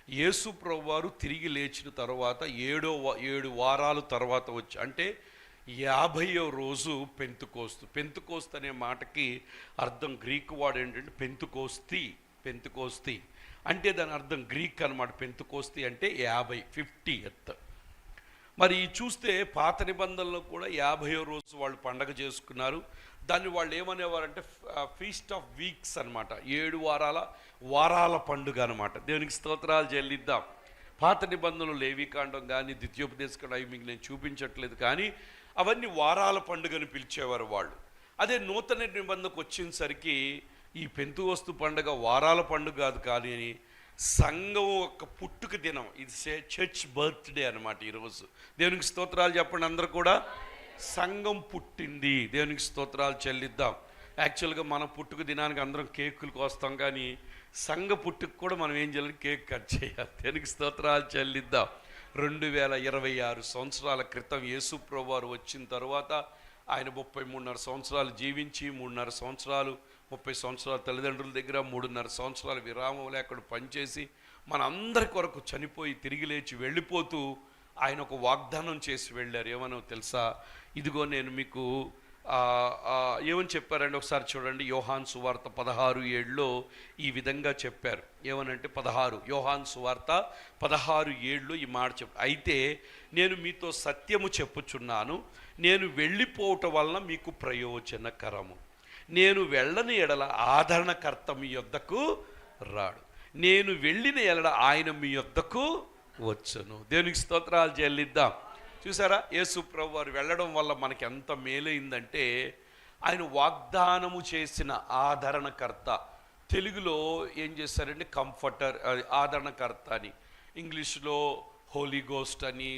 యేసు ప్రభువారు తిరిగి లేచిన తర్వాత 7 వారాల తర్వాత వచ్చి, అంటే 50వ రోజు పెంతుకోస్తు. పెంతుకోస్తు అనే మాటకి అర్థం గ్రీక్ వర్డ్ ఏంటంటే పెంతుకోస్తి అంటే దాని అర్థం గ్రీక్ అనమాట. పెంతుకోస్తి అంటే 50th. మరి చూస్తే పాత నిబంధనలో కూడా 50వ రోజు వాళ్ళు పండగ చేసుకున్నారు. దాన్ని వాళ్ళు ఏమనేవారంటే ఫీస్ట్ ఆఫ్ వీక్స్ అనమాట. 7 వారాల పండుగ అనమాట. దేవునికి స్తోత్రాలు చెల్లిద్దాం. పాత నిబంధనలు లేవికాండం కానీ ద్వితీయోపదేశకాండం అవి మీకు నేను చూపించట్లేదు, కానీ అవన్నీ వారాల పండుగని పిలిచేవారు వాళ్ళు. అదే నూతన నిబంధనకు వచ్చేసరికి ఈ పెంతుకోస్తు పండుగ వారాల పండుగ కాదు, కానీ సంఘం ఒక పుట్టుక దినం. ఇది చర్చ్ బర్త్డే అనమాట ఈరోజు. దేవునికి స్తోత్రాలు చెప్పండి అందరూ కూడా. సంఘం పుట్టింది, దేవునికి స్తోత్రాలు చెల్లిద్దాం. యాక్చువల్గా మన పుట్టుక దినానికి అందరం కేకులు కోస్తాం, కానీ సంఘ పుట్టుకు కూడా మనం ఏం చేయాలి, కేక్ కట్ చేయాలి. దేవునికి స్తోత్రాలు చెల్లిద్దాం. 2026 సంవత్సరాల క్రితం యేసు ప్రభువారు వచ్చిన తర్వాత ఆయన 33.5 సంవత్సరాలు జీవించి 3.5 సంవత్సరాలు 30 సంవత్సరాల తల్లిదండ్రుల దగ్గర 3.5 సంవత్సరాలు విరామం లేకుండా పనిచేసి మనందరి కొరకు చనిపోయి తిరిగి లేచి వెళ్ళిపోతూ ఆయన ఒక వాగ్దానం చేసి వెళ్ళారు. ఏమనో తెలుసా? ఇదిగో నేను మీకు ఏమని చెప్పారండి ఒకసారి చూడండి. యోహాను సువార్త 16:7లో ఈ విధంగా చెప్పారు. ఏమనంటే యోహాను సువార్త 16:7లో ఈ మాట అయితే నేను మీతో సత్యము చెప్పుచున్నాను, నేను వెళ్ళిపోవటం వలన మీకు ప్రయోజనకరము. నేను వెళ్ళని ఎడల ఆదరణకర్త మీ యొద్దకు రాడు, నేను వెళ్ళిన ఎడల ఆయన మీ యొద్దకు వచ్చును. దేవునికి స్తోత్రాలు చెల్లిద్దాం. చూసారా, యేసు ప్రభు వారు వెళ్ళడం వల్ల మనకి ఎంత మేలైందంటే, ఆయన వాగ్దానము చేసిన ఆదరణకర్త, తెలుగులో ఏం చేశారంటే కంఫర్టర్, ఆదరణకర్త అని, ఇంగ్లీష్లో హోలీ గోస్ట్ అని,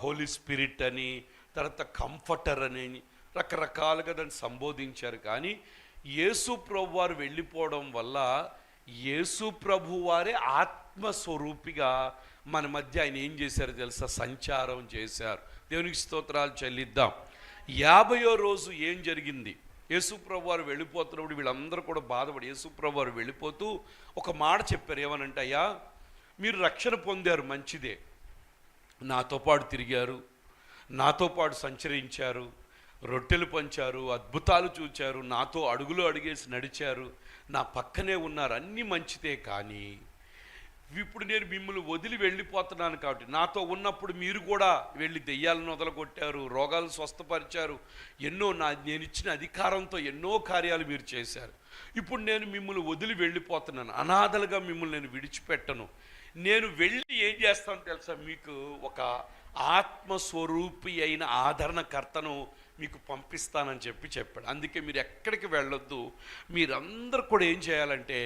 హోలీ స్పిరిట్ అని, తర్వాత కంఫర్టర్ అని రకరకాలుగా దాన్ని సంబోధించారు. కానీ యేసు ప్రభు వారు వెళ్ళిపోవడం వల్ల యేసు ప్రభు వారే ఆత్మస్వరూపిగా మన మధ్య ఆయన ఏం చేశారు తెలుసా, సంచారం చేశారు. దేవునికి స్తోత్రాలు చెల్లిద్దాం. 50వ రోజు ఏం జరిగింది? యేసు ప్రభు వారు వెళ్ళిపోతున్నప్పుడు వీళ్ళందరూ కూడా బాధపడి యేసు ప్రభు వారు వెళ్ళిపోతూ ఒక మాట చెప్పారు. ఏమనంటే, అయ్యా మీరు రక్షణ పొందారు, మంచిదే, నాతో పాటు తిరిగారు, నాతో పాటు సంచరించారు, రొట్టెలు పంచారు, అద్భుతాలు చూచారు, నాతో అడుగులు అడిగేసి నడిచారు, నా పక్కనే ఉన్నారు, అన్నీ మంచిదే. కానీ ఇప్పుడు నేను మిమ్మల్ని వదిలి వెళ్ళిపోతున్నాను కాబట్టి, నాతో ఉన్నప్పుడు మీరు కూడా వెళ్ళి దెయ్యాలను వదలగొట్టారు, రోగాలు స్వస్థపరిచారు, నేను ఇచ్చిన అధికారంతో ఎన్నో కార్యాలు మీరు చేశారు. ఇప్పుడు నేను మిమ్మల్ని వదిలి వెళ్ళిపోతున్నాను, అనాథలుగా మిమ్మల్ని నేను విడిచిపెట్టను. నేను వెళ్ళి ఏం చేస్తాను తెలుసా, మీకు ఒక ఆత్మస్వరూపి అయిన ఆదరణకర్తను మీకు పంపిస్తానని చెప్పాడు. అందుకే మీరు ఎక్కడికి వెళ్ళొద్దు, మీరందరూ కూడా ఏం చేయాలంటే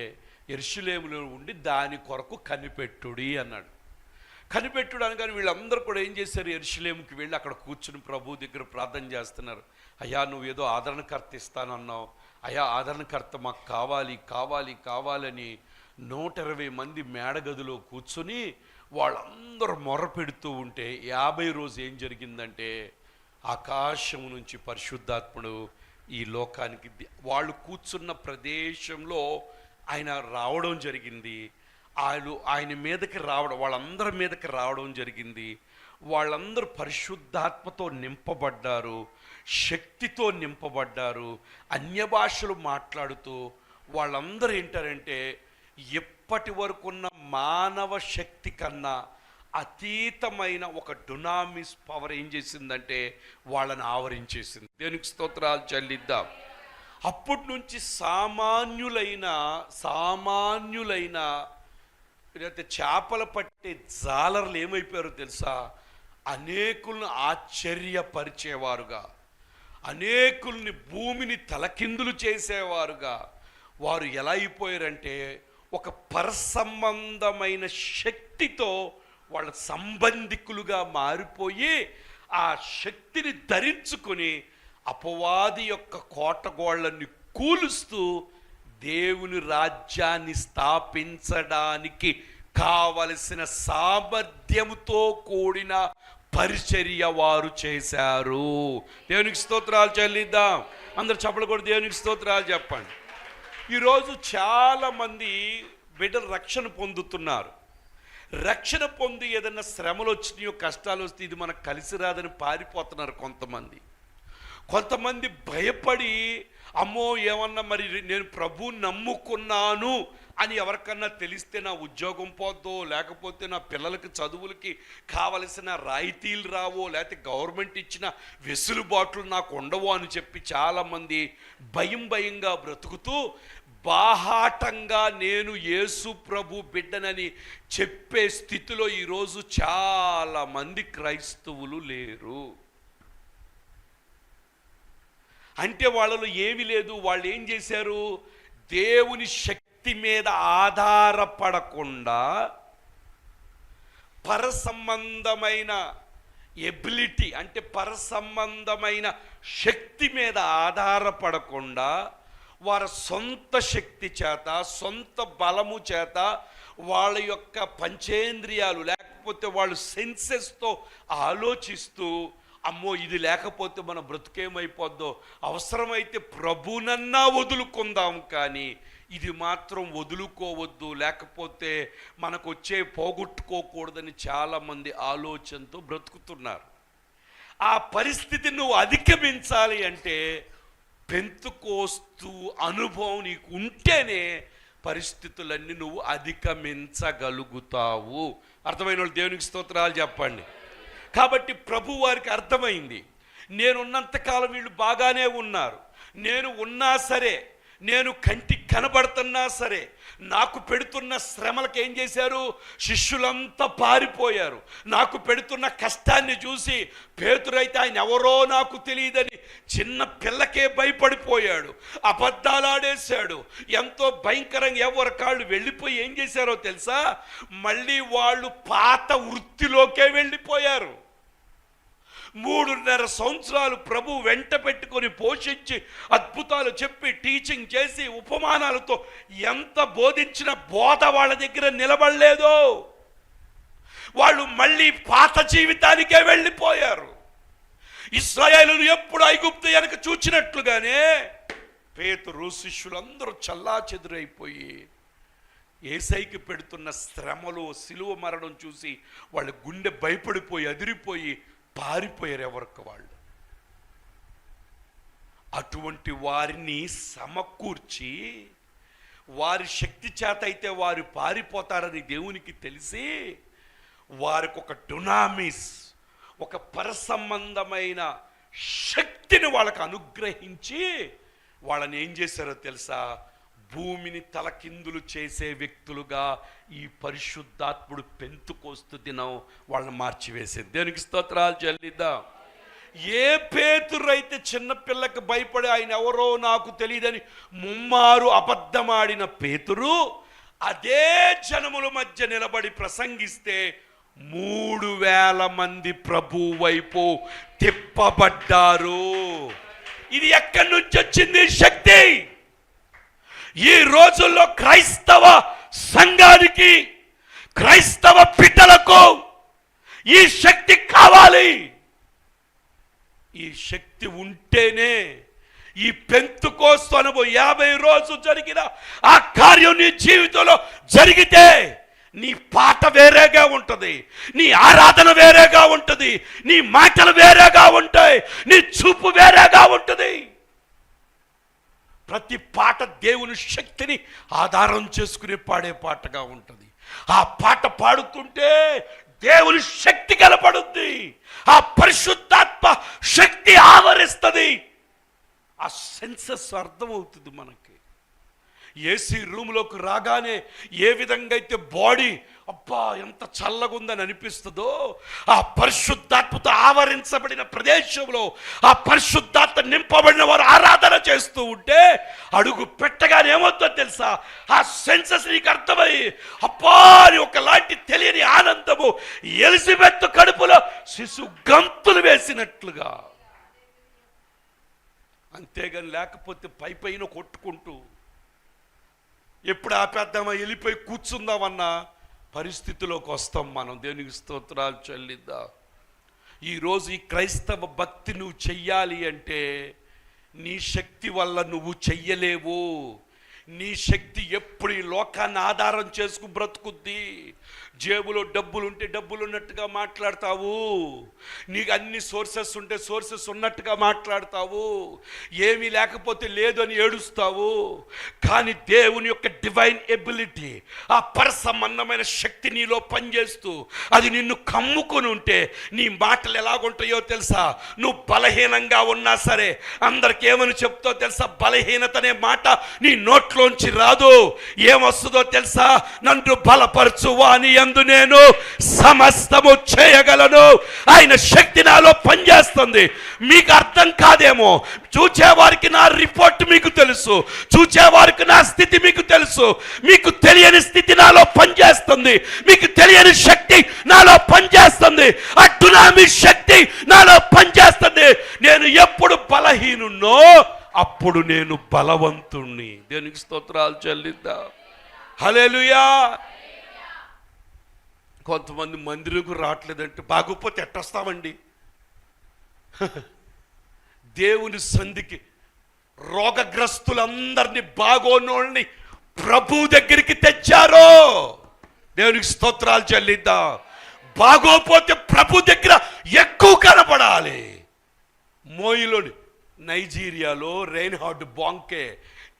యెరూషలేములో ఉండి దాని కొరకు కనిపెట్టుడి అన్నాడు. కనిపెట్టుడు అనగానే వీళ్ళందరూ కూడా ఏం చేశారు, యెరూషలేముకి వెళ్ళి అక్కడ కూర్చుని ప్రభు దగ్గర ప్రార్థన చేస్తున్నారు. అయ్యా నువ్వు ఏదో ఆదరణకర్త ఇస్తానన్నావు, అయ్యా ఆదరణకర్త మాకు కావాలి కావాలి కావాలని 120 మంది మేడగదిలో కూర్చుని వాళ్ళందరూ మొర్ర పెడుతూ ఉంటే 50 రోజు ఏం జరిగిందంటే, ఆకాశం నుంచి పరిశుద్ధాత్ముడు ఈ లోకానికి వాళ్ళు కూర్చున్న ప్రదేశంలో ఆయన రావడం జరిగింది. ఆయన మీదకి రావడం, వాళ్ళందరి మీదకి రావడం జరిగింది. వాళ్ళందరూ పరిశుద్ధాత్మతో నింపబడ్డారు, శక్తితో నింపబడ్డారు, అన్య భాషలు మాట్లాడుతూ వాళ్ళందరూ ఏంటారంటే ఎప్పటి వరకు ఉన్న మానవ శక్తి కన్నా అతీతమైన ఒక డునామిస్ పవర్ ఏం చేసిందంటే వాళ్ళని ఆవరించేసింది. దేవునికి స్తోత్రాలు చెల్లిద్దాం. అప్పటి నుంచి సామాన్యులైన చేపల పట్టే జాలర్లు ఏమైపోయారో తెలుసా, అనేకులను ఆశ్చర్యపరిచేవారుగా, అనేకుల్ని భూమిని తలకిందులు చేసేవారుగా వారు ఎలా అయిపోయారంటే, ఒక పరసంబంధమైన శక్తితో వాళ్ళ సంబంధికులుగా మారిపోయి ఆ శక్తిని ధరించుకొని అపవాది యొక్క కోటగోళ్ళని కూలుస్తూ దేవుని రాజ్యాన్ని స్థాపించడానికి కావలసిన సామర్థ్యముతో కూడిన పరిచర్య వారు చేశారు. దేవునికి స్తోత్రాలు చెల్లిద్దాం. అందరు చప్పట్లు కొట్టి దేవునికి స్తోత్రాలు చెప్పండి. ఈరోజు చాలామంది బిడ్డలు రక్షణ పొందుతున్నారు. రక్షణ పొంది ఏదన్నా శ్రమలు వచ్చినాయో కష్టాలు వస్తే ఇది మనకు కలిసి రాదని పారిపోతున్నారు కొంతమంది భయపడి అమ్మో ఏమన్నా మరి నేను ప్రభువుని నమ్ముకున్నాను అని ఎవరికన్నా తెలిస్తే నా ఉద్యోగం పోద్దో, లేకపోతే నా పిల్లలకి చదువులకి కావలసిన రాయితీలు రావో, లేకపోతే గవర్నమెంట్ ఇచ్చిన వెసులుబాట్లు నాకు ఉండవో అని చెప్పి చాలామంది భయంగా బ్రతుకుతూ బాహాటంగా నేను యేసు ప్రభు బిడ్డనని చెప్పే స్థితిలో ఈరోజు చాలామంది క్రైస్తవులు లేరు. అంటే వాళ్ళలో ఏమీ లేదు. వాళ్ళు ఏం చేశారు? దేవుని శక్తి మీద ఆధారపడకుండా పరసంబంధమైన ఎబిలిటీ అంటే పరసంబంధమైన శక్తి మీద ఆధారపడకుండా వారి సొంత శక్తి చేత, సొంత బలము చేత, వాళ్ళ యొక్క పంచేంద్రియాలు లేకపోతే వాళ్ళు సెన్సెస్తో ఆలోచిస్తూ అమ్మో ఇది లేకపోతే మన బ్రతుకేమైపోద్దో, అవసరమైతే ప్రభునన్నా వదులుకుందాం కానీ ఇది మాత్రం వదులుకోవద్దు, లేకపోతే మనకు వచ్చే పోగొట్టుకోకూడదని చాలామంది ఆలోచనతో బ్రతుకుతున్నారు. ఆ పరిస్థితిని నువ్వు అధిగమించాలి అంటే పెంతుకోస్తు అనుభవం నీకు ఉంటేనే పరిస్థితులన్నీ నువ్వు అధిగమించగలుగుతావు. అర్థమైన వాళ్ళు దేవునికి స్తోత్రాలు చెప్పండి. కాబట్టి ప్రభు వారికి అర్థమైంది, నేనున్నంతకాలం వీళ్ళు బాగానే ఉన్నారు, నేను ఉన్నా సరే, నేను కంటికి కనబడుతున్నా సరే, నాకు పెడుతున్న శ్రమలకు ఏం చేశారు? శిష్యులంతా పారిపోయారు. నాకు పెడుతున్న కష్టాన్ని చూసి పేతురైతే ఆయన ఎవరో నాకు తెలియదని చిన్న పిల్లకే భయపడిపోయాడు, అబద్ధాలాడేశాడు. ఎంతో భయంకరంగా ఎవరి కాళ్ళు వెళ్ళిపోయి ఏం చేశారో తెలుసా? మళ్ళీ వాళ్ళు పాత వృత్తిలోకే వెళ్ళిపోయారు. 3.5 సంవత్సరాలు ప్రభు వెంట పెట్టుకొని పోషించి అద్భుతాలు చెప్పి టీచింగ్ చేసి ఉపమానాలతో ఎంత బోధించిన బోధ వాళ్ళ దగ్గర నిలబడలేదో. వాళ్ళు మళ్ళీ పాత జీవితానికే వెళ్ళిపోయారు. ఇశ్రాయేలును ఎప్పుడు ఐగుప్తు వెనక చూచినట్లుగానే పేతురు శిష్యులందరూ చల్లాచెదురైపోయి యేసయ్యకి పెడుతున్న శ్రమలు, సిలువ మరణం చూసి వాళ్ళ గుండె భయపడిపోయి అదిరిపోయి పారిపోయారు ఎవరికి వాళ్ళు. అటువంటి వారిని సమకూర్చి వారి శక్తి చేత అయితే వారు పారిపోతారని దేవునికి తెలిసి వారికి ఒక డునామిస్, ఒక పరసంబంధమైన శక్తిని వాళ్ళకు అనుగ్రహించి వాళ్ళని ఏం చేశారో తెలుసా? భూమిని తలకిందులు చేసే వ్యక్తులుగా ఈ పరిశుద్ధాత్ముడు పెంతుకోస్తు దినం వాళ్ళని మార్చివేసేది. దేవునికి స్తోత్రాలు చెల్లిద్దాం. ఏ పేతురైతే చిన్నపిల్లకి భయపడి ఆయన ఎవరో నాకు తెలియదని ముమ్మారు అబద్ధమాడిన పేతురు అదే జనముల మధ్య నిలబడి ప్రసంగిస్తే 3,000 మంది ప్రభు వైపు తిప్పబడ్డారు. ఇది ఎక్కడి నుంచి వచ్చింది శక్తి? ఈ రోజుల్లో క్రైస్తవ సంఘానికి, క్రైస్తవ బిడ్డలకు ఈ శక్తి కావాలి. ఈ శక్తి ఉంటేనే ఈ పెంతుకోస్తు అనుభవం 50 రోజులు జరిగిన ఆ కార్యం నీ జీవితంలో జరిగితే నీ పాట వేరేగా ఉంటుంది, నీ ఆరాధన వేరేగా ఉంటుంది, నీ మాటలు వేరేగా ఉంటాయి, నీ చూపు వేరేగా ఉంటుంది. ప్రతి పాట దేవుని శక్తిని ఆధారం చేసుకుని పాడే పాటగా ఉంటుంది. ఆ పాట పాడుతుంటే దేవుని శక్తి కనపడుద్ది, ఆ పరిశుద్ధాత్మ శక్తి ఆవరిస్తుంది. ఆ సెన్సెస్ అర్థమవుతుంది మనకి. ఏసీ రూమ్లోకి రాగానే ఏ విధంగా అయితే బాడీ అబ్బా ఎంత చల్లగుందని అనిపిస్తుందో, ఆ పరిశుద్ధాత్మతో ఆవరించబడిన ప్రదేశంలో ఆ పరిశుద్ధాత్మ నింపబడిన వారు ఆరాధన చేస్తూ ఉంటే అడుగు పెట్టగానే ఏమవుతుందో తెలుసా? ఆ సెన్సెస్ నీకు అర్థమై అబ్బా అని ఒకలాంటి తెలియని ఆనందము ఎలిజబెత్ కడుపులో శిశు గంతులు వేసినట్లుగా. అంతేగాని లేకపోతే పైన కొట్టుకుంటూ ఎప్పుడు ఆపేద్దామా, వెళ్ళిపోయి కూర్చుందామన్న పరిస్థితిలోకి వస్తాం మనం. దేవునికి స్తోత్రాలు చెల్లిద్దాం. ఈరోజు ఈ క్రైస్తవ భక్తి నువ్వు చెయ్యాలి అంటే నీ శక్తి వల్ల నువ్వు చెయ్యలేవు. నీ శక్తి ఎప్పుడు ఈ లోకాన్ని ఆధారం చేసుకు బ్రతుకుద్ది. జేబులో డబ్బులు ఉంటే డబ్బులు ఉన్నట్టుగా మాట్లాడతావు, నీకు అన్ని సోర్సెస్ ఉంటే సోర్సెస్ ఉన్నట్టుగా మాట్లాడతావు, ఏమీ లేకపోతే లేదు అని ఏడుస్తావు. కానీ దేవుని యొక్క డివైన్ ఎబిలిటీ, ఆ పరసంబంధమైన శక్తి నీలో పనిచేస్తూ అది నిన్ను కమ్ముకొని ఉంటే నీ మాటలు ఎలాగుంటాయో తెలుసా? నువ్వు బలహీనంగా ఉన్నా సరే అందరికి ఏమని చెప్తావు తెలుసా? బలహీనత అనే మాట నీ నోట్లోంచి రాదు. ఏమొస్తుందో తెలుసా? నన్ను బలపరచువా అని యందు నేను సమస్తము చేయగలను. ఆయన శక్తి నాలో పనిచేస్తుంది. మీకు అర్థం కాదేమో, చూచేవారికి నా రిపోర్ట్ మీకు తెలుసు, చూచేవారికి నా స్థితి మీకు తెలుసు. మీకు తెలియని స్థితి నాలో పనిచేస్తుంది, మీకు తెలియని శక్తి నాలో పనిచేస్తుంది, ఆ దునామీ శక్తి నాలో పనిచేస్తుంది. నేను ఎప్పుడు బలహీనున్నో అప్పుడు నేను బలవంతుణ్ణి. దేవునికి స్తోత్రాలు చెల్లిద్దాం. హల్లెలూయా. కొంతమంది మందిరకు రావట్లేదంటే బాగోపోతే ఎట్టొస్తామండి? దేవుని సంధికి రోగగ్రస్తులందరినీ, బాగోనోళ్ళని ప్రభు దగ్గరికి తెచ్చారు. దేవునికి స్తోత్రాలు చెల్లిద్దాం. బాగోపోతే ప్రభు దగ్గర ఎక్కువ కనపడాలి. మోయిలోని నైజీరియాలో రైన్హార్డ్ బాంకే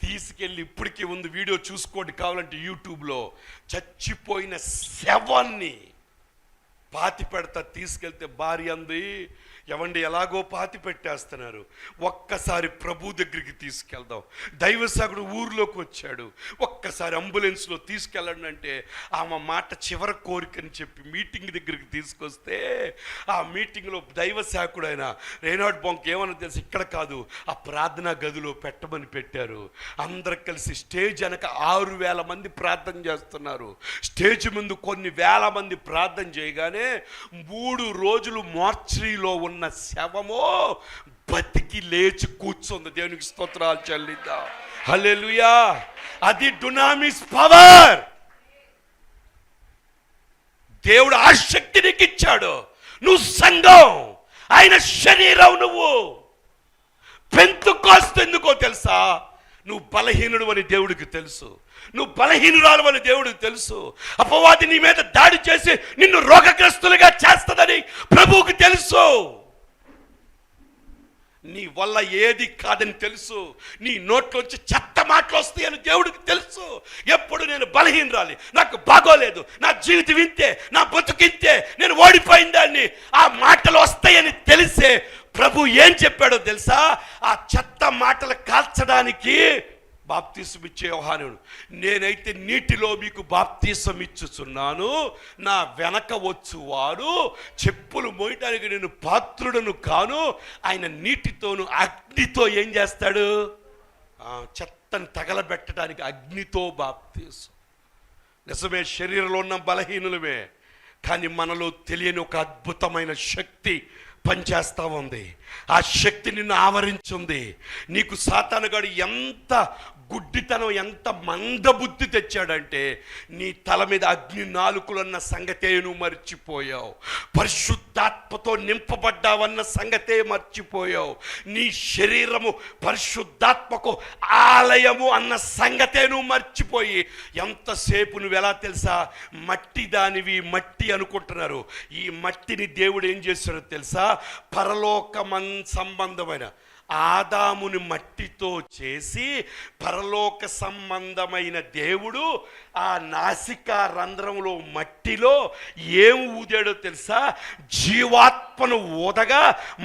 తీసుకెళ్ళి, ఇప్పటికీ ఉంది వీడియో, చూసుకోండి కావాలంటే యూట్యూబ్లో, చచ్చిపోయిన శవాన్ని పాతి పెడతా తీసుకెళ్తే భార్య అంది, ఎవండి ఎలాగో పాతి పెట్టేస్తున్నారు, ఒక్కసారి ప్రభు దగ్గరికి తీసుకెళ్దాం. దైవసేవకుడు ఊర్లోకి వచ్చాడు, ఒక్కసారి అంబులెన్స్లో తీసుకెళ్ళండి అంటే ఆమె మాట చివరి కోరికని చెప్పి మీటింగ్ దగ్గరికి తీసుకొస్తే, ఆ మీటింగ్లో దైవసేవకుడు అయిన రేనాడ్ బాంక్ ఏమన్నా తెలిసి, ఇక్కడ కాదు ఆ ప్రార్థనా గదిలో పెట్టమని పెట్టారు. అందరు కలిసి స్టేజ్ వెనక 6,000 మంది ప్రార్థన చేస్తున్నారు. స్టేజ్ ముందు కొన్ని వేల మంది ప్రార్థన చేయగానే 3 రోజులు మార్చరీలో ఉన్న శవమో బతికి లేచి కూర్చుంది. దేవునికి స్తోత్రాలు చెల్లిద్దాం. హల్లెలూయా. అది డునామిస్ పవర్. దేవుడు ఆ శక్తి నీకు ఇచ్చాడు. నువ్వు సంఘం, ఆయన శరీరం. నువ్వు పెంతుకోస్తు ఎందుకో తెలుసా? నువ్వు బలహీనుడు అని దేవుడికి తెలుసు, నువ్వు బలహీనురాలు అని దేవుడికి తెలుసు. అపవాది నీ మీద దాడి చేసి నిన్ను రోగగ్రస్తులుగా చేస్తుందని ప్రభువుకి తెలుసు. నీ వల్ల ఏది కాదని తెలుసు. నీ నోట్లోంచి చెత్త మాటలు వస్తాయని దేవుడికి తెలుసు. ఎప్పుడు నేను బలహీనరాలి, నాకు బాగోలేదు, నా జీవితం ఇంతే, నా బతుకింతే, నేను ఓడిపోయిన దాన్ని, ఆ మాటలు వస్తాయని తెలిసే ప్రభు ఏం చెప్పాడో తెలుసా? ఆ చెత్త మాటలు కాల్చడానికి బాప్తీసం ఇచ్చే యోహానుడు, నేనైతే నీటిలో మీకు బాప్తీసం ఇచ్చుచున్నాను, నా వెనక వచ్చువాడు చెప్పులు మోయటానికి నేను పాత్రుడను కాను. ఆయన నీటితోను అగ్నితో ఏం చేస్తాడు? చెత్తను తగలబెట్టడానికి అగ్నితో బాప్తీసం. నిజమే, శరీరంలో ఉన్న బలహీనులమే, కానీ మనలో తెలియని ఒక అద్భుతమైన శక్తి పనిచేస్తూ ఉంది. ఆ శక్తి నిన్ను ఆవరించుంది. నీకు సాతానుగాడు ఎంత గుడ్డితనం, ఎంత మందబుద్ధి తెచ్చాడంటే నీ తల మీద అగ్ని నాలుకలన్న సంగతే నువ్వు మర్చిపోయావు. పరిశుద్ధాత్మతో నింపబడ్డావన్న సంగతే మర్చిపోయావు. నీ శరీరము పరిశుద్ధాత్మకు ఆలయము అన్న సంగతే నువ్వు మర్చిపోయి ఎంతసేపు నువ్వు ఎలా తెలుసా? మట్టి దానివి, మట్టి అనుకుంటున్నారు. ఈ మట్టిని దేవుడు ఏం చేశాడో తెలుసా? పరలోకమన్ సంబంధమైన ఆదాముని మట్టితో చేసి పరలోక సంబంధమైన దేవుడు ఆ నాసికా రంధ్రంలో మట్టిలో ఏం ఊదాడో తెలుసా? జీవాత్మను ఊదగా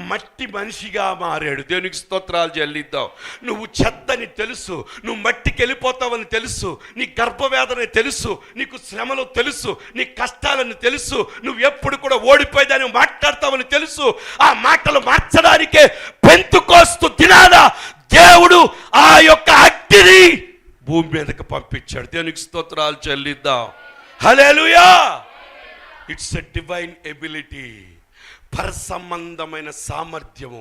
మట్టి మనిషిగా మారాడు. దేవునికి స్తోత్రాలు చెల్లిద్దాం. నువ్వు చెత్తని తెలుసు, నువ్వు మట్టికి వెళ్ళిపోతావని తెలుసు, నీ గర్భవేదన తెలుసు, నీకు శ్రమలు తెలుసు, నీ కష్టాలని తెలుసు, నువ్వు ఎప్పుడు కూడా ఓడిపోయేదాన్ని మాట్లాడతావని తెలుసు. ఆ మాటలు మార్చడానికే పెంతుకోస్తు దినాన దేవుడు ఆ యొక్క అగ్నిని భూమి మీదకి పంపించాడు. దేవునికి స్తోత్రాలు చెల్లిద్దాం. హల్లెలూయా. It's a divine ability. పరసంబంధమైన సామర్థ్యము,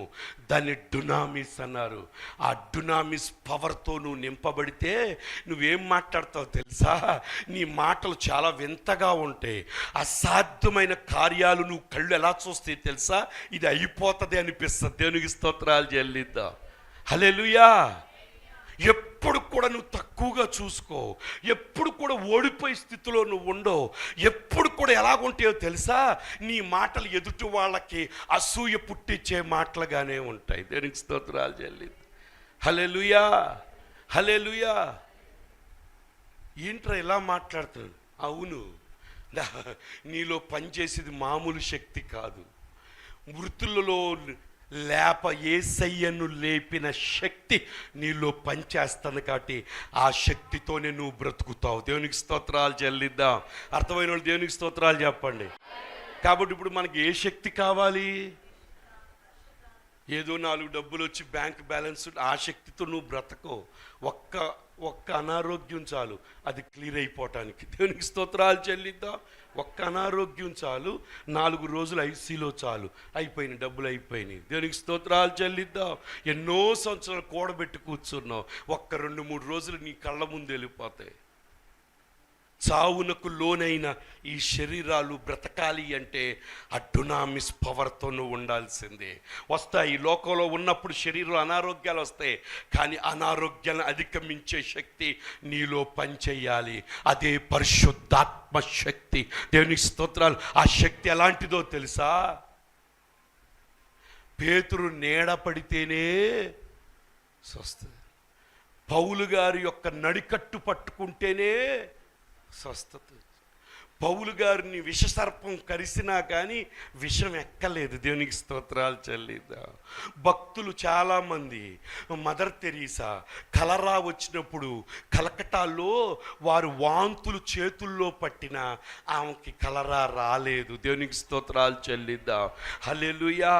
దాన్ని డునామిస్ అన్నారు. ఆ డునామిస్ పవర్తో నువ్వు నింపబడితే నువ్వేం మాట్లాడతావు తెలుసా? నీ మాటలు చాలా వింతగా ఉంటాయి. అసాధ్యమైన కార్యాలు నువ్వు కళ్ళు ఎలా చూస్తాయి తెలుసా? ఇది అయిపోతుంది అనిపిస్తుంది. దేవునికి స్తోత్రాలు చెల్లిద్దాం. హల్లెలూయా. ఎప్పుడు కూడా నువ్వు తక్కువగా చూసుకో, ఎప్పుడు కూడా ఓడిపోయే స్థితిలో నువ్వు ఉండవు. ఎప్పుడు కూడా ఎలాగుంటాయో తెలుసా, నీ మాటలు ఎదుటి వాళ్ళకి అసూయ పుట్టించే మాటలుగానే ఉంటాయి. దేవునికి స్తోత్రాలు చెల్లిద్దాం. హల్లెలూయా, హల్లెలూయా. ఏంట్రా ఇలా మాట్లాడుతున్నాడు? అవును, నీలో పనిచేసేది మామూలు శక్తి కాదు, మృతులలో యేసయ్యను లేపిన శక్తి నీలో పనిచేస్తుంది. కాబట్టి ఆ శక్తితోనే నువ్వు బ్రతుకుతావు. దేవునికి స్తోత్రాలు చెల్లిద్దాం. అర్థమైన వాళ్ళు దేవునికి స్తోత్రాలు చెప్పండి. కాబట్టి ఇప్పుడు మనకి ఏ శక్తి కావాలి? ఏదో 4 డబ్బులు వచ్చి బ్యాంక్ బ్యాలెన్స్, ఆ శక్తితో నువ్వు బ్రతకో. ఒక్క అనారోగ్యం చాలు అది క్లియర్ అయిపోవటానికి. దేవునికి స్తోత్రాలు చెల్లిద్దాం. ఒక్క అనారోగ్యం చాలు, 4 రోజులు ఐసీలో చాలు, అయిపోయినాయి, డబ్బులు అయిపోయినాయి. దేవునికి స్తోత్రాలు చెల్లిద్దాం. ఎన్నో సంవత్సరాలు కూడబెట్టి కూర్చున్నావు, ఒక్క 2-3 రోజులు నీ కళ్ళ ముందు వెళ్ళిపోతాయి. చావునకు లోనైన ఈ శరీరాలు బ్రతకాలి అంటే అడ్డునామిస్ పవర్తో నువ్వు ఉండాల్సిందే. వస్తాయి, ఈ లోకంలో ఉన్నప్పుడు శరీరంలో అనారోగ్యాలు వస్తాయి, కానీ అనారోగ్యాలను అధిగమించే శక్తి నీలో పనిచేయాలి. అదే పరిశుద్ధాత్మ శక్తి. దేవునికి స్తోత్రాలు. ఆ శక్తి ఎలాంటిదో తెలుసా? పేతురు నీడ పడితేనే స్వస్థత, పౌలు గారి యొక్క నడికట్టు పట్టుకుంటేనే స్వస్థత. పౌలు గారిని విషసర్పం కరిసినా కానీ విషం ఎక్కలేదు. దేవునికి స్తోత్రాలు చెల్లిద్దాం. భక్తులు చాలామంది, మదర్ తెరీసా కలరా వచ్చినప్పుడు కలకటాల్లో వారు వాంతులు చేతుల్లో పట్టిన ఆమెకి కలరా రాలేదు. దేవునికి స్తోత్రాలు చెల్లిద్దాం. హల్లెలూయా.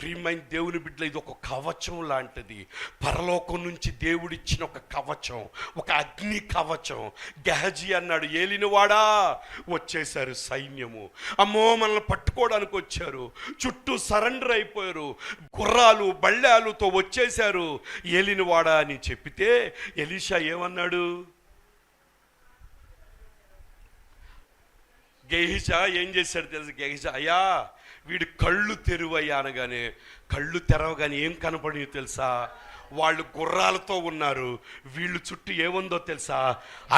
ప్రియమైన దేవుని బిడ్డలు, ఇది ఒక కవచం లాంటిది. పరలోకం నుంచి దేవుడిచ్చిన ఒక కవచం, ఒక అగ్ని కవచం. గెహజీ అన్నాడు, ఏలినవాడా, వచ్చేసారు సైన్యము. అమ్మో, మనల్ని పట్టుకోవడానికి వచ్చారు, చుట్టూ సరెండర్ అయిపోయారు, గుర్రాలు బళ్ళాలతో వచ్చేశారు, ఏలినవాడా అని చెప్పితే ఎలీషా ఏమన్నాడు? గెహజీ ఏం చేశాడు తెలుసు? గెహజీ, అయ్యా వీడు కళ్ళు తెరువయ్యా అనగానే, కళ్ళు తెరవగానే ఏం కనపడి తెలుసా? వాళ్ళు గుర్రాలతో ఉన్నారు, వీళ్ళు చుట్టూ ఏముందో తెలుసా?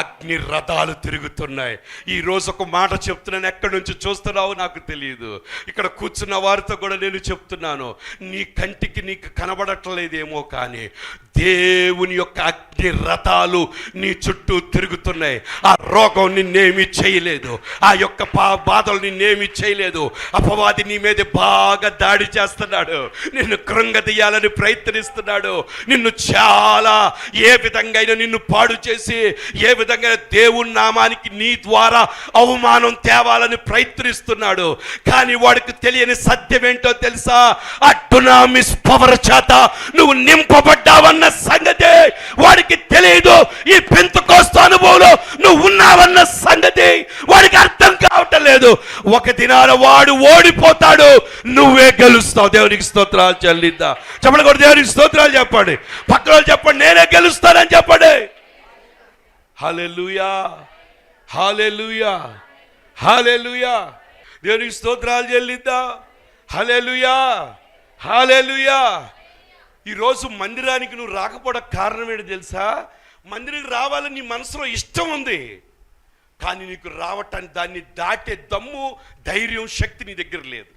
అగ్ని రథాలు తిరుగుతున్నాయి. ఈరోజు ఒక మాట చెప్తున్నాను, ఎక్కడి నుంచి చూస్తున్నావో నాకు తెలియదు. ఇక్కడ కూర్చున్న వారితో కూడా నేను చెప్తున్నాను, నీ కంటికి నీకు కనబడట్లేదేమో, కానీ దేవుని యొక్క అగ్ని రథాలు నీ చుట్టూ తిరుగుతున్నాయి. ఆ రోగం నిన్నేమి చేయలేదు, ఆ యొక్క బాధలు నిన్నేమి చేయలేదు. అపవాది నీ మీద బాగా దాడి చేస్తున్నాడు, నిన్ను కృంగదీయాలని ప్రయత్నిస్తున్నాడు. నిన్ను చాలా ఏ విధంగా నిన్ను పాడు చేసి, ఏ విధంగా దేవుని నామానికి నీ ద్వారా అవమానం తేవాలని ప్రయత్నిస్తున్నాడు. కానీ వాడికి తెలియని సత్యం ఏంటో తెలుసా? ఆ డునామిస్ పవర్ చేత నువ్వు నింపబడ్డావన్న సంగతి వాడికి తెలియదు. ఈ పెంతెకోస్తు అనుభవంలో నువ్వు ఉన్నావన్న సంగతి వాడికి అర్థం కావటం లేదు. ఒక దినాన వాడు ఓడిపోతాడు, నువ్వే గెలుస్తావు. దేవునికి స్తోత్రాలు చెల్లిద్దాం. చెప్పండి కూడా, దేవునికి స్తోత్రాలు చెప్పండి. పక్కన చెప్పండి, నేనే గెలుస్తానని చెప్పండి. హల్లెలూయా, హల్లెలూయా, హల్లెలూయా. దేవునికి స్తోత్రాలు చెల్లిద్దాం. హల్లెలూయా, హల్లెలూయా. ఈరోజు మందిరానికి నువ్వు రాకపోవడం కారణం ఏంటి తెలుసా? మందిరానికి రావాలని నీ మనసులో ఇష్టం ఉంది, కానీ నీకు రావటానికి దాన్ని దాటే దమ్ము, ధైర్యం, శక్తి నీ దగ్గర లేదు.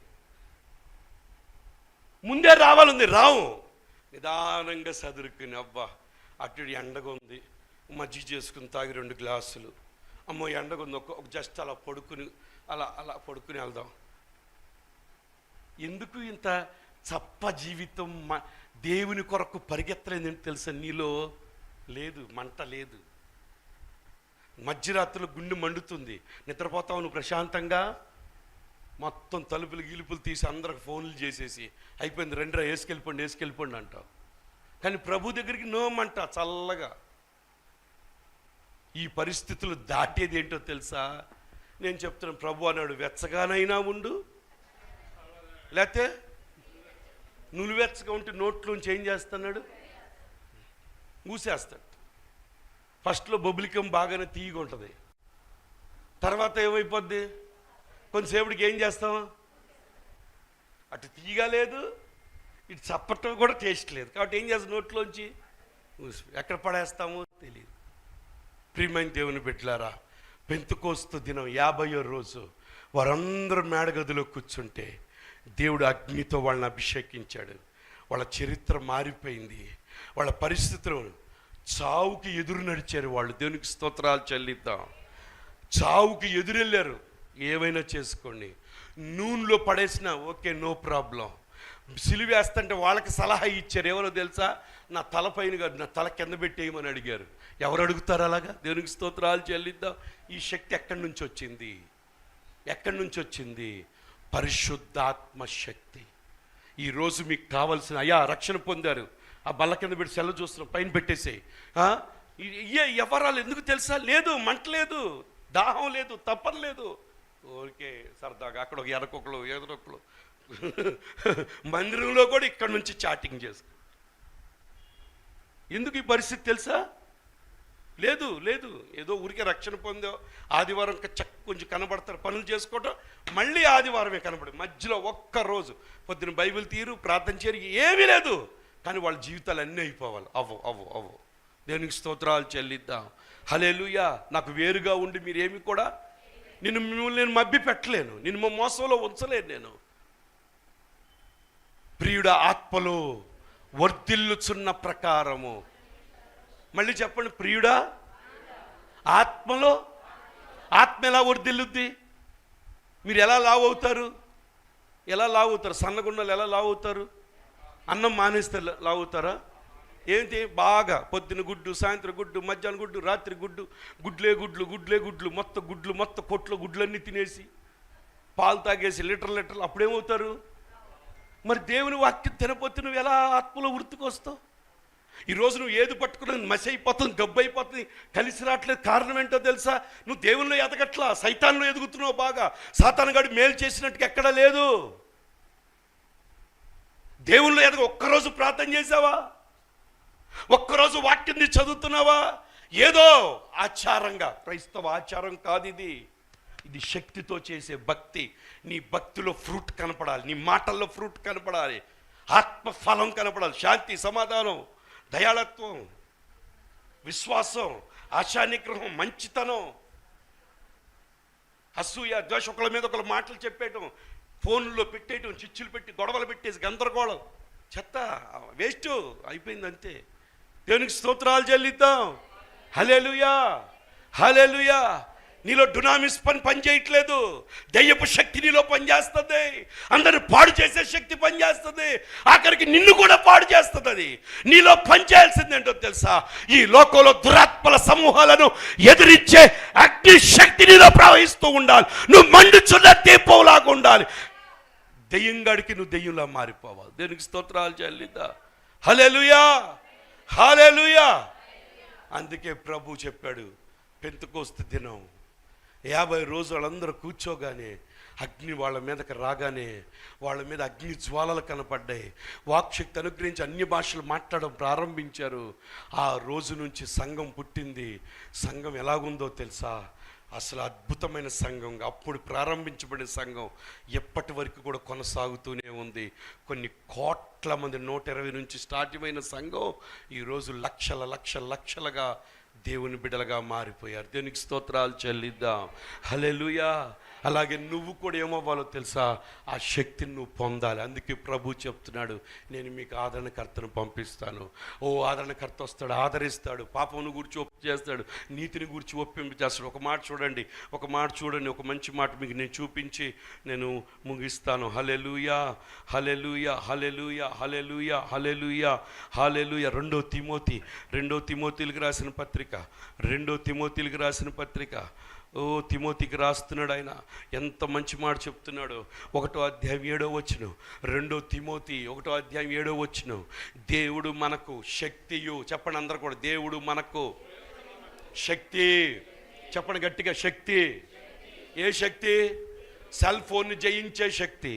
ముందే రావాలంది, రావు. నిదానంగా సదురుకుని, అబ్బా అటు ఎండగా ఉంది, మజ్జిగ చేసుకుని తాగి 2 గ్లాసులు, అమ్మో ఎండగా ఉంది, ఒక జస్ట్ అలా పడుకుని అలా పడుకుని వెళ్దాం. ఎందుకు ఇంత చప్ప జీవితం? దేవుని కొరకు పరిగెత్తలేదు ఏంటి తెలుసా? నీలో లేదు, మంట లేదు. మధ్యరాత్రులు గుండె మండుతుంది, నిద్రపోతావు నువ్వు ప్రశాంతంగా, మొత్తం తలుపులు గీలుపులు తీసి అందరికి ఫోన్లు చేసేసి అయిపోయింది, రెండురా వేసుకెళ్ళిపోండి అంటావు. కానీ ప్రభు దగ్గరికి నోమంట చల్లగా. ఈ పరిస్థితులు దాటేది ఏంటో తెలుసా? నేను చెప్తున్నాను, ప్రభు అన్నాడు, వెచ్చగానైనా ఉండు, లేకపోతే నులివెచ్చగా ఉంటే నోట్లోంచి ఏం చేస్తున్నాడు? మూసేస్తాడు. ఫస్ట్లో బొబ్బిలికం బాగానే తీయగా ఉంటుంది, తర్వాత ఏమైపోద్ది? కొంతసేపటికి ఏం చేస్తాం? అటు తీయగా లేదు, ఇటు చప్పటం కూడా టేస్ట్ లేదు. కాబట్టి ఏం చేస్తాం? నోట్లోంచి ఎక్కడ పడేస్తామో తెలియదు. ప్రియమైన దేవుని బిడ్డలారా, పెంతెకోస్తు దినం 50వ రోజు వారందరూ మేడగదిలో కూర్చుంటే దేవుడు అగ్నితో వాళ్ళని అభిషేకించాడు. వాళ్ళ చరిత్ర మారిపోయింది. వాళ్ళ పరిస్థితులు చావుకి ఎదురు నడిచారు వాళ్ళు. దేవునికి స్తోత్రాలు చెల్లిద్దాం. చావుకి ఎదురెళ్ళారు. ఏమైనా చేసుకోండి, నూనెలో పడేసినా ఓకే, నో ప్రాబ్లం. సిలువేస్తుంటే వాళ్ళకి సలహా ఇచ్చారు. ఎవరో తెలుసా? నా తల పైన కాదు, నా తల కింద పెట్టేయమని అడిగారు. ఎవరు అడుగుతారు అలాగా? దేవునికి స్తోత్రాలు చెల్లిద్దాం. ఈ శక్తి ఎక్కడి నుంచి వచ్చింది? ఎక్కడి నుంచి వచ్చింది? పరిశుద్ధాత్మ శక్తి. ఈరోజు మీకు కావాల్సిన, అయ్యా రక్షణ పొందారు, ఆ బల్ల కింద పెట్టి సెల్ల చూస్తున్నాం, పైన పెట్టేసే. ఎవరాలు ఎందుకు తెలుసా? లేదు, మంట లేదు, దాహం లేదు, తప్పని లేదు. ఓకే, సరదాగా అక్కడ ఒక ఎనకొకలు ఎదురొకలు మందిరంలో కూడా ఇక్కడ నుంచి చాటింగ్ చేసుకో. ఎందుకు ఈ పరిస్థితి తెలుసా? లేదు లేదు, ఏదో ఊరికే రక్షణ పొందో ఆదివారం కొంచెం కనబడతారు, పనులు చేసుకోవటం, మళ్ళీ ఆదివారమే కనబడి మధ్యలో ఒక్కరోజు పొద్దున బైబిల్ తీరు, ప్రార్థన చేయరు, ఏమీ లేదు. కానీ వాళ్ళ జీవితాలు అన్నీ అయిపోవాలి. అవ్వు. దేవునికి స్తోత్రాలు చెల్లిద్దాం. హల్లెలూయా. నాకు వేరుగా ఉండి మీరేమి కూడా మిమ్మల్ని నేను మభ్య పెట్టలేను, నిన్ను మోసంలో ఉంచలేను నేను. ప్రియుడ ఆత్మలో వర్ధిల్లుచున్న ప్రకారము. మళ్ళీ చెప్పండి, ప్రియుడా ఆత్మలో. ఆత్మ ఎలా వర్ధిల్లుద్ది? మీరు ఎలా లావు అవుతారు? ఎలా లావు అవుతారు? సన్నగుండలు ఎలా లావు అవుతారు? అన్నం మానేస్తే లావు అవుతారా? ఏంటి? బాగా పొద్దున గుడ్డు, సాయంత్రం గుడ్డు, మధ్యాహ్నం గుడ్డు, రాత్రి గుడ్డు, గుడ్లే గుడ్లు, మొత్తం కొట్లో గుడ్లన్నీ తినేసి పాలు తాగేసి లీటర్లు, అప్పుడేమవుతారు? మరి దేవుని వాక్యం తినపోతే నువ్వు ఎలా ఆత్మలో వృత్తికొస్తావు? ఈరోజు నువ్వు ఏది పట్టుకున్నా మసి అయిపోతుంది, గబ్బు అయిపోతుంది, కలిసి రావట్లేదు. కారణం ఏంటో తెలుసా? నువ్వు దేవునిలో ఎదగట్లా, సైతాన్లో ఎదుగుతున్నావు. బాగా సాతానుగాడు మేలు చేసినట్టుగా ఎక్కడా లేదు. దేవునిలో ఎదగ. ఒక్కరోజు ప్రార్థన చేసావా? ఒక్కరోజు వాక్యాన్ని చదువుతున్నావా? ఏదో ఆచారంగా, క్రైస్తవ ఆచారం కాదు ఇది. ఇది శక్తితో చేసే భక్తి. నీ భక్తిలో ఫ్రూట్ కనపడాలి, నీ మాటల్లో ఫ్రూట్ కనపడాలి, ఆత్మఫలం కనపడాలి. శాంతి, సమాధానం, దయాళత్వం, విశ్వాసం, ఆశానిగ్రహం, మంచితనం, అసూయ, ద్వేషం, ఒకళ్ళ మీద ఒకళ్ళ మాటలు చెప్పేయటం, ఫోన్లో పెట్టేయటం, చిచ్చులు పెట్టి గొడవలు పెట్టేసి గందరగోళం, చెత్త, వేస్ట్ అయిపోయింది అంతే. దేవునికి స్తోత్రాలు చెల్లిద్దాం. హల్లెలూయా, హల్లెలూయా. నీలో డునామిస్ పని చేయట్లేదు. దయ్యపు శక్తి నీలో పనిచేస్తుంది. అందరిని పాడు చేసే శక్తి పనిచేస్తుంది. ఆఖరికి నిన్ను కూడా పాడు చేస్తుంది. అది నీలో పనిచేయాల్సింది ఏంటో తెలుసా? ఈ లోకంలో దురాత్మల సమూహాలను ఎదిరించే అగ్ని శక్తి నీలో ప్రవహిస్తూ ఉండాలి. నువ్వు మండుచున్న దీపంలాగా ఉండాలి. దెయ్యంగాడికి నువ్వు దెయ్యంలా మారిపోవాలి. దేనికి స్తోత్రాలు చెల్లిద్దా. హల్లెలూయా, హల్లెలూయా. అందుకే ప్రభు చెప్పాడు, పెంతెకోస్తు దినం 50 రోజులు వాళ్ళందరూ కూర్చోగానే అగ్ని వాళ్ళ మీదకి రాగానే వాళ్ళ మీద అగ్ని జ్వాలలు కనపడ్డాయి. వాక్శక్తి అనుగ్రహించి అన్య భాషలు మాట్లాడడం ప్రారంభించారు. ఆ రోజు నుంచి సంఘం పుట్టింది. సంఘం ఎలాగుందో తెలుసా? అసలు అద్భుతమైన సంఘం. అప్పుడు ప్రారంభించబడిన సంఘం ఎప్పటి వరకు కూడా కొనసాగుతూనే ఉంది. కొన్ని కోట్ల మంది, 120 నుంచి స్టార్ట్ అయిన సంఘం ఈరోజు లక్షలుగా దేవుని బిడ్డలుగా మారిపోయారు. దేవునికి స్తోత్రాలు చెల్లిద్దాం. హల్లెలూయా. అలాగే నువ్వు కూడా ఏమవ్వాలో తెలుసా? ఆ శక్తిని నువ్వు పొందాలి. అందుకే ప్రభు చెప్తున్నాడు, నేను మీకు ఆదరణకర్తను పంపిస్తాను. ఓ ఆదరణకర్త వస్తాడు, ఆదరిస్తాడు, పాపమును గురించి ఒప్పు చేస్తాడు, నీతిని గురించి ఒప్పింపు చేస్తాడు. ఒక మాట చూడండి, ఒక మంచి మాట మీకు నేను చూపించి నేను ముగిస్తాను. హల్లెలూయా, హల్లెలూయా, హల్లెలూయా, హల్లెలూయా, హల్లెలూయా, హల్లెలూయా. 2 తిమోతిలకు రాసిన పత్రిక ఓ తిమోతికి రాస్తున్నాడు ఆయన. ఎంత మంచి మాట చెప్తున్నాడు. 1వ అధ్యాయం 7వ వచనం, 2 తిమోతి 1వ అధ్యాయం 7వ వచనం. దేవుడు మనకు శక్తియు, చెప్పండి అందరూ కూడా, దేవుడు మనకు శక్తి. చెప్పండి గట్టిగా, శక్తి. ఏ శక్తి? సెల్ ఫోన్ని జయించే శక్తి,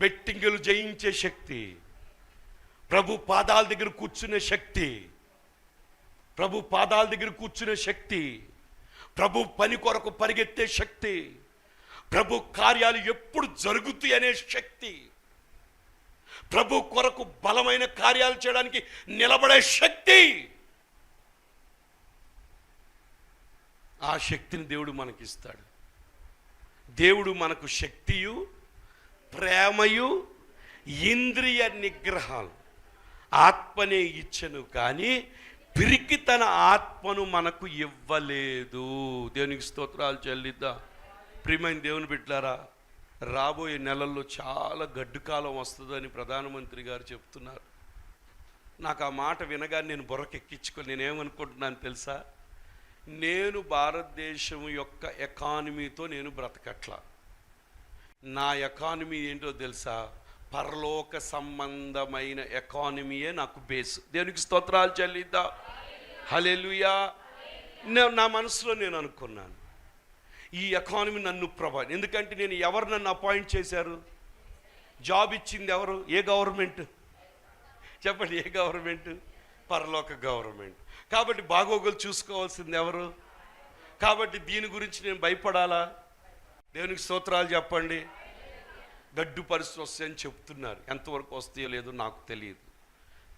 బెట్టింగులు జయించే శక్తి, ప్రభు పాదాల దగ్గర కూర్చునే శక్తి, ప్రభు పని కొరకు పరిగెత్తే శక్తి, ప్రభు కార్యాలు ఎప్పుడు జరుగుతాయి అనే శక్తి, ప్రభు కొరకు బలమైన కార్యాలు చేయడానికి నిలబడే శక్తి. ఆ శక్తిని దేవుడు మనకిస్తాడు. దేవుడు మనకు శక్తియు, ప్రేమయు, ఇంద్రియ నిగ్రహాలు, ఆత్మనే ఇచ్చను, కానీ పిరికితన ఆత్మను మనకు ఇవ్వలేదు. దేవునికి స్తోత్రాలు చెల్లిద్దాం. ప్రియమైన దేవుని బిడ్డలారా, రాబోయే నెలల్లో చాలా గడ్డు కాలం వస్తుందని ప్రధానమంత్రి గారు చెప్తున్నారు. నాకు ఆ మాట వినగానే నేను బుర్రకెక్కించుకొని నేనేమనుకుంటున్నాను తెలుసా? నేను భారతదేశం యొక్క ఎకానమీతో నేను బ్రతకట్లా. నా ఎకానమీ ఏంటో తెలుసా? పరలోక సంబంధమైన ఎకానమీయే నాకు బేస్. దేవునికి స్తోత్రాలు చెల్లిద్దాం. హల్లెలూయా. నా మనసులో నేను అనుకున్నాను, ఈ ఎకానమీ నన్ను ఎందుకంటే నేను ఎవరు నన్ను అపాయింట్ చేశారు? జాబ్ ఇచ్చింది ఎవరు? ఏ గవర్నమెంట్ చెప్పండి? ఏ గవర్నమెంట్? పరలోక గవర్నమెంట్. కాబట్టి బాగోగులు చూసుకోవాల్సింది ఎవరు? కాబట్టి దీని గురించి నేను భయపడాలా? దేవునికి స్తోత్రాలు చెప్పండి. గడ్డు పరిస్థితి వస్తాయని చెప్తున్నారు. ఎంతవరకు వస్తాయో లేదో నాకు తెలియదు.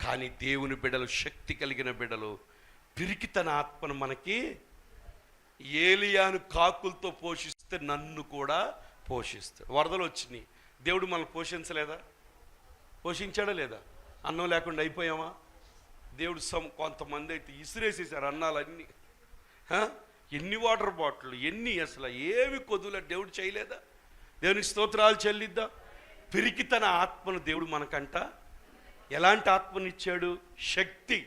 కానీ దేవుని బిడ్డలు, శక్తి కలిగిన బిడ్డలు, పిరికితన ఆత్మను మనకి, ఏలియాను కాకులతో పోషిస్తే నన్ను కూడా పోషిస్తాడు. వరదలు వచ్చినాయి, దేవుడు మనల్ని పోషించలేదా? పోషించాడా లేదా? అన్నం లేకుండా అయిపోయామా? దేవుడు కొంతమంది అయితే ఇసిరేసేసారు అన్నాలన్నీ. ఎన్ని వాటర్ బాటిల్, ఎన్ని, అసలు ఏమి కొద్దుల దేవుడు చేయలేదా? దేవునికి స్తోత్రాలు చెల్లిద్దాం. పిరికితన ఆత్మను దేవుడు మనకంట ఎలాంటి ఆత్మనిచ్చాడు? శక్తి.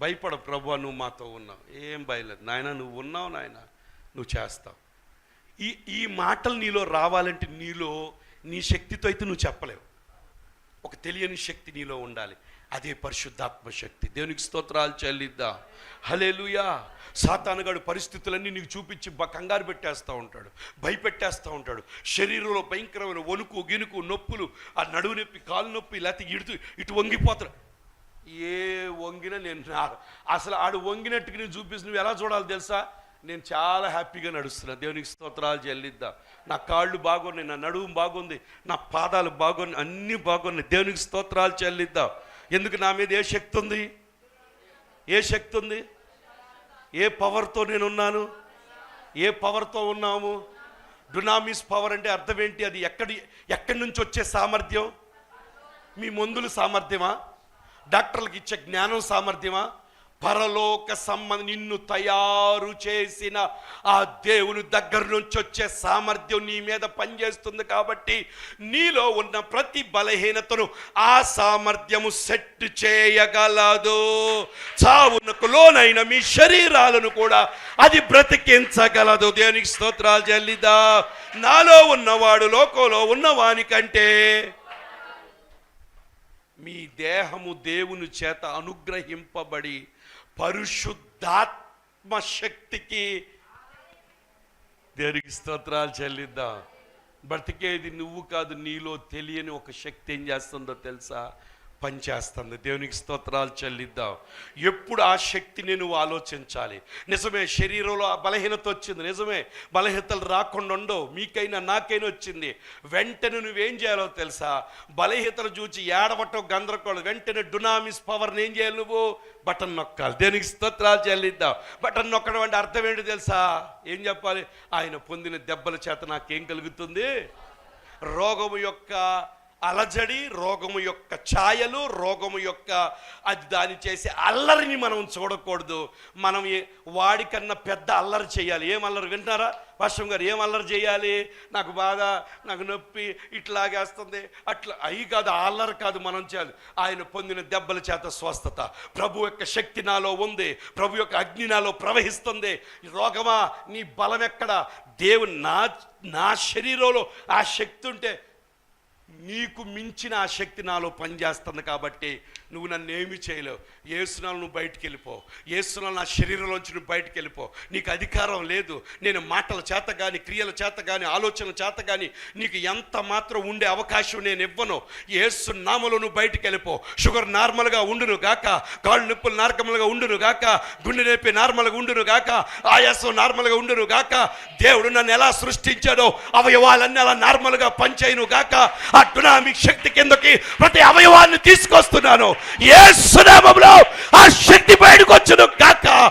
భయపడ ప్రభువా, నువ్వు మాతో ఉన్నావు, ఏం భయలేదు నాయన, నువ్వు ఉన్నావు నాయన, నువ్వు చేస్తావు. ఈ మాటలు నీలో రావాలంటే నీలో నీ శక్తితో అయితే నువ్వు చెప్పలేవు. ఒక తెలియని శక్తి నీలో ఉండాలి. అదే పరిశుద్ధాత్మ శక్తి. దేవునికి స్తోత్రాలు చెల్లిద్దాం. హల్లెలూయా. సాతానుగాడు పరిస్థితులన్నీ నీకు చూపించి కంగారు పెట్టేస్తూ ఉంటాడు, భయపెట్టేస్తూ ఉంటాడు. శరీరంలో భయంకరమైన వణుకు, గినుకు, నొప్పులు, ఆ నడువు నొప్పి, కాలు నొప్పి, లేకపోతే ఇటు వంగిపోతాడు. ఏ వంగినా నేను అసలు ఆడు వంగినట్టుగా నేను చూపిస్తు నువ్వు ఎలా చూడాలి తెలుసా? నేను చాలా హ్యాపీగా నడుస్తున్నా. దేవునికి స్తోత్రాలు చెల్లిద్దాం. నా కాళ్ళు బాగున్నాయి, నా నడుము బాగుంది, నా పాదాలు బాగున్నాయి, అన్నీ బాగున్నాయి. దేవునికి స్తోత్రాలు చెల్లిద్దాం. ఎందుకు? నా మీద ఏ శక్తి ఉంది? ఏ శక్తి ఉంది? ఏ పవర్తో నేనున్నాను? ఏ పవర్తో ఉన్నాము? డునామిస్ పవర్ అంటే అర్థం ఏంటి? అది ఎక్కడి నుంచి వచ్చే సామర్థ్యం? మీ మందుల సామర్థ్యమా? డాక్టర్లకు ఇచ్చే జ్ఞానం సామర్థ్యమా? పరలోక నిన్ను తయారు చేసిన ఆ దేవుని దగ్గర నుంచి వచ్చే సామర్థ్యం నీ మీద పనిచేస్తుంది. కాబట్టి నీలో ఉన్న ప్రతి బలహీనతను ఆ సామర్థ్యము సెట్ చేయగలదు. చావునకు లోనైన మీ శరీరాలను కూడా అది బ్రతికించగలదు. దేవునికి స్తోత్రాలు చెల్లిదా. నాలో ఉన్నవాడు లోకంలో ఉన్నవాని కంటే మీ దేహము దేవుని చేత అనుగ్రహింపబడి పరిశుద్ధాత్మ శక్తికి, దేవునికి స్తోత్రాలు చెల్లిద్దాం. బ్రతికేది నువ్వు కాదు, నీలో తెలియని ఒక శక్తి ఏం చేస్తుందో తెలుసా? పనిచేస్తుంది. దేవునికి స్తోత్రాలు చెల్లిద్దాం. ఎప్పుడు ఆ శక్తిని నువ్వు ఆలోచించాలి. నిజమే, శరీరంలో ఆ బలహీనత వచ్చింది, నిజమే, బలహీనతలు రాకుండా ఉండవు. మీకైనా నాకైనా వచ్చింది. వెంటనే నువ్వేం చేయాలో తెలుసా? బలహీనతలు చూచి ఏడవటం, గందరగోళం, వెంటనే డునామిస్ పవర్ని ఏం చేయాలి? నువ్వు బటన్ నొక్కాలి. దేవునికి స్తోత్రాలు చెల్లిద్దాం. బటన్ నొక్కడం అంటే అర్థం ఏంటి తెలుసా? ఏం చెప్పాలి? ఆయన పొందిన దెబ్బల చేత నాకేం కలుగుతుంది? రోగము యొక్క అలజడి, రోగము యొక్క ఛాయలు, రోగము యొక్క అది దాని చేసే అల్లరిని మనం చూడకూడదు. మనం వాడికన్నా పెద్ద అల్లరి చేయాలి. ఏం అల్లరి వింటున్నారా? వర్షం గారు, ఏం అల్లరి చేయాలి? నాకు బాధ, నాకు నొప్పి, ఇట్లాగేస్తుంది, అట్లా అయి కాదు, ఆ అల్లరి కాదు మనం చేయాలి. ఆయన పొందిన దెబ్బల చేత స్వస్థత, ప్రభు యొక్క శక్తి నాలో ఉంది, ప్రభు యొక్క అగ్ని నాలో ప్రవహిస్తుంది. రోగమా, నీ బలం ఎక్కడ? దేవుని నా శరీరంలో ఆ శక్తి ఉంటే నీకు మించిన ఆ శక్తి నాలో పనిచేస్తుంది. కాబట్టి నువ్వు నన్ను ఏమి చేయలేవు, యేసునాలు నువ్వు బయటికి వెళ్ళిపో, యేసునాలు నా శరీరంలోంచి నువ్వు బయటికి వెళ్ళిపో, నీకు అధికారం లేదు, నేను మాటల చేత కానీ క్రియల చేత కానీ ఆలోచనల చేత కానీ నీకు ఎంత మాత్రం ఉండే అవకాశం నేను ఇవ్వను, యేసు నామములో నువ్వు బయటికి వెళ్ళిపో. షుగర్ నార్మల్గా ఉండును గాక, కాళ్ళు నొప్పులు నార్మల్గా ఉండును గాక, గుండె నొప్పి నార్మల్గా ఉండును గాక, ఆయాసం నార్మల్గా ఉండును గాక, దేవుడు నన్ను ఎలా సృష్టించాడో అవయవాలన్నీ అలా నార్మల్గా పనిచేయును గాక, ఆ డునామిక్ శక్తి కిందకి ప్రతి అవయవాన్ని తీసుకొస్తున్నాను, యేసు నామములో ఆ శక్తి బయటకు వచ్చును గాక.